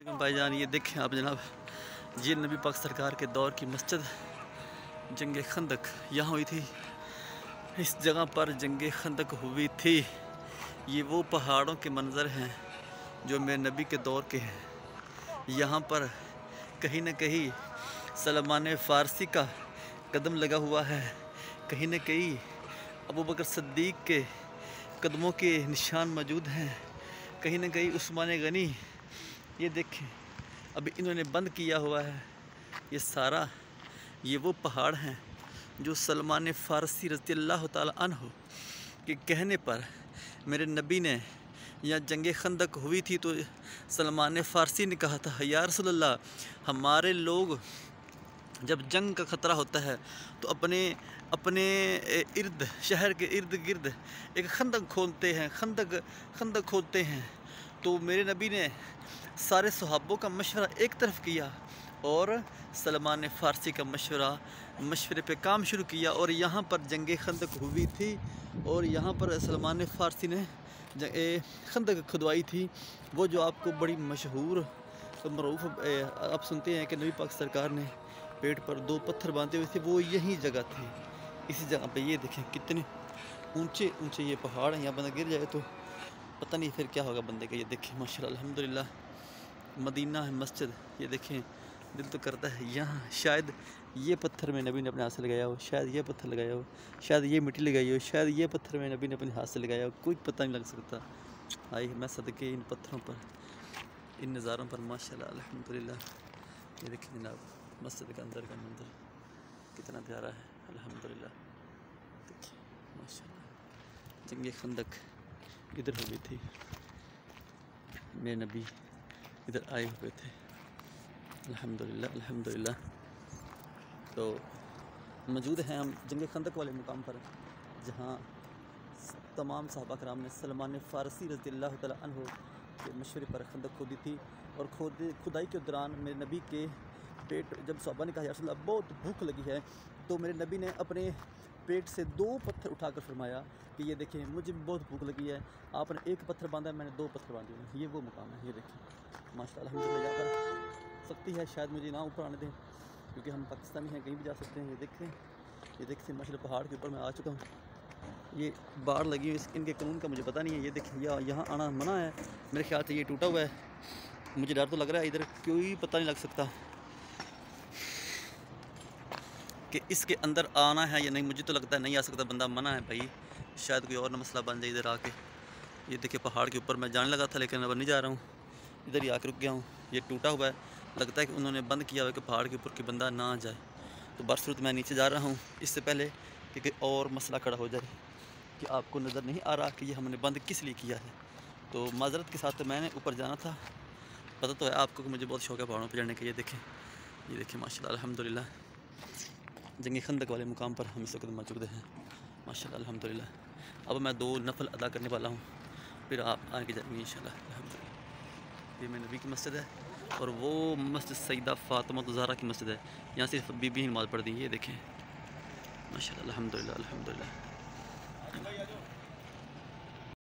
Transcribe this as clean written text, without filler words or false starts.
भाई जान, ये देखें आप जनाब, ये नबी पाक सरकार के दौर की मस्जिद जंग खंदक यहाँ हुई थी। इस जगह पर जंग खंदक हुई थी। ये वो पहाड़ों के मंज़र हैं जो मेरे नबी के दौर के हैं। यहाँ पर कहीं न कहीं सलमान फ़ारसी का कदम लगा हुआ है, कहीं न कहीं अबू बकर सिद्दीक़ के कदमों के निशान मौजूद हैं, कहीं न कहीं उस्मान गनी। ये देखें अभी इन्होंने बंद किया हुआ है ये सारा। ये वो पहाड़ हैं जो सलमान फ़ारसी रज़ी अल्लाह ताला अन्हु के कहने पर मेरे नबी ने, यहाँ जंग खंदक हुई थी तो सलमान फ़ारसी ने कहा था, या रसूल अल्लाह, हमारे लोग जब जंग का ख़तरा होता है तो अपने इर्द, शहर के इर्द गिर्द एक खंदक खोदते हैं, खंदक खोदते हैं। तो मेरे नबी ने सारे सहाबों का मशवरा एक तरफ किया और सलमान फ़ारसी का मशवरे पे काम शुरू किया, और यहाँ पर जंग खंदक हुई थी और यहाँ पर सलमान फ़ारसी ने खंदक खुदवाई थी। वो जो आपको बड़ी मशहूर मरूफ़ आप सुनते हैं कि नबी पाक सरकार ने पेट पर 2 पत्थर बांधे हुए थे, वो यही जगह थी। इसी जगह पे ये देखें कितने ऊंचे ऊंचे ये पहाड़ हैं। यहाँ बंदा गिर जाए तो पता नहीं फिर क्या होगा बंदे का। ये देखें माशाल्लाह अल्हम्दुलिल्लाह, मदीना है मस्जिद। ये देखें, दिल तो करता है यहाँ शायद ये पत्थर में नबी ने अपने हाथ से लगाया हो, शायद ये पत्थर लगाया हो, शायद ये मिट्टी लगाई हो, शायद ये पत्थर में नबी ने अपने हाथ से लगाया हो, कोई पता नहीं लग सकता। आई मैं सदके इन पत्थरों पर, इन नज़ारों पर माशाल्लाह अल्हम्दुलिल्लाह। ये देखें जनाब, मस्जिद के अंदर का मंजर कितना प्यारा है अल्हम्दुलिल्लाह। देखिए माशाल्लाह, जंग खंदक इधर हो गई थी, मेरे नबी इधर आए हुए थे अल्हम्दुलिल्लाह अल्हम्दुलिल्लाह। तो मौजूद हैं हम जंग खंदक वाले मुकाम पर, जहाँ तमाम सहाबा कराम ने सलमान फ़ारसी रज़ी अल्लाह ताला अन्हु के मशवरे पर खंदक खोदी थी। और खुदाई के दौरान मेरे नबी के पेट, जब सहाबा ने कहा या रसूल अल्लाह बहुत भूख लगी है, तो मेरे नबी ने अपने पेट से 2 पत्थर उठाकर फरमाया कि ये देखें मुझे भी बहुत भूख लगी है। आपने 1 पत्थर बांधा है, मैंने 2 पत्थर बांधे हैं। ये वो मुकाम है। ये देखें माशाल्लाह अल्हम्दुलिल्लाह। यहाँ पर सकती है शायद मुझे ना ऊपर आने दें क्योंकि हम पाकिस्तानी हैं, कहीं भी जा सकते हैं। ये देखते माशाल्लाह पहाड़ के ऊपर मैं आ चुका हूँ। ये बाढ़ लगी हुई, इनके कानून का मुझे पता नहीं है। ये देखिए यहाँ आना मना है, मेरे ख्याल से ये टूटा हुआ है। मुझे डर तो लग रहा है, इधर कोई पता नहीं लग सकता कि इसके अंदर आना है या नहीं। मुझे तो लगता है नहीं आ सकता, बंदा मना है भाई, शायद कोई और ना मसला बन जाए इधर आके। ये देखिए पहाड़ के ऊपर मैं जाने लगा था लेकिन अब नहीं जा रहा हूँ, इधर ही आके रुक गया हूँ। ये टूटा हुआ है, लगता है कि उन्होंने बंद किया हुआ है कि पहाड़ के ऊपर कि बंदा ना आ जाए। तो बरसूरत मैं नीचे जा रहा हूँ इससे पहले कि कोई और मसला खड़ा हो जाए कि आपको नज़र नहीं आ रहा कि ये हमने बंद किस लिए किया है। तो माजरत के साथ मैंने ऊपर जाना था। पता तो है आपको कि मुझे बहुत शौक़ है पहाड़ों पर चढ़ने का। ये देखें माशाल्लाह अल्हम्दुलिल्लाह, जंग खंदक वाले मुकाम पर हम इस वक्त मौजूद हैं माशाल्लाह अल्हम्दुलिल्लाह। अब मैं 2 नफल अदा करने वाला हूँ, फिर आप आगे जाएंगे इंशाल्लाह अल्हम्दुलिल्लाह। ये मेरे नबी की मस्जिद है और वो मस्जिद सईदा फ़ातिमा ज़हरा की मस्जिद है। यहाँ सिर्फ बीबी ही नमाज़ पढ़ती है। ये देखें माशाल्लाह अल्हम्दुलिल्लाह अल्हम्दुलिल्लाह।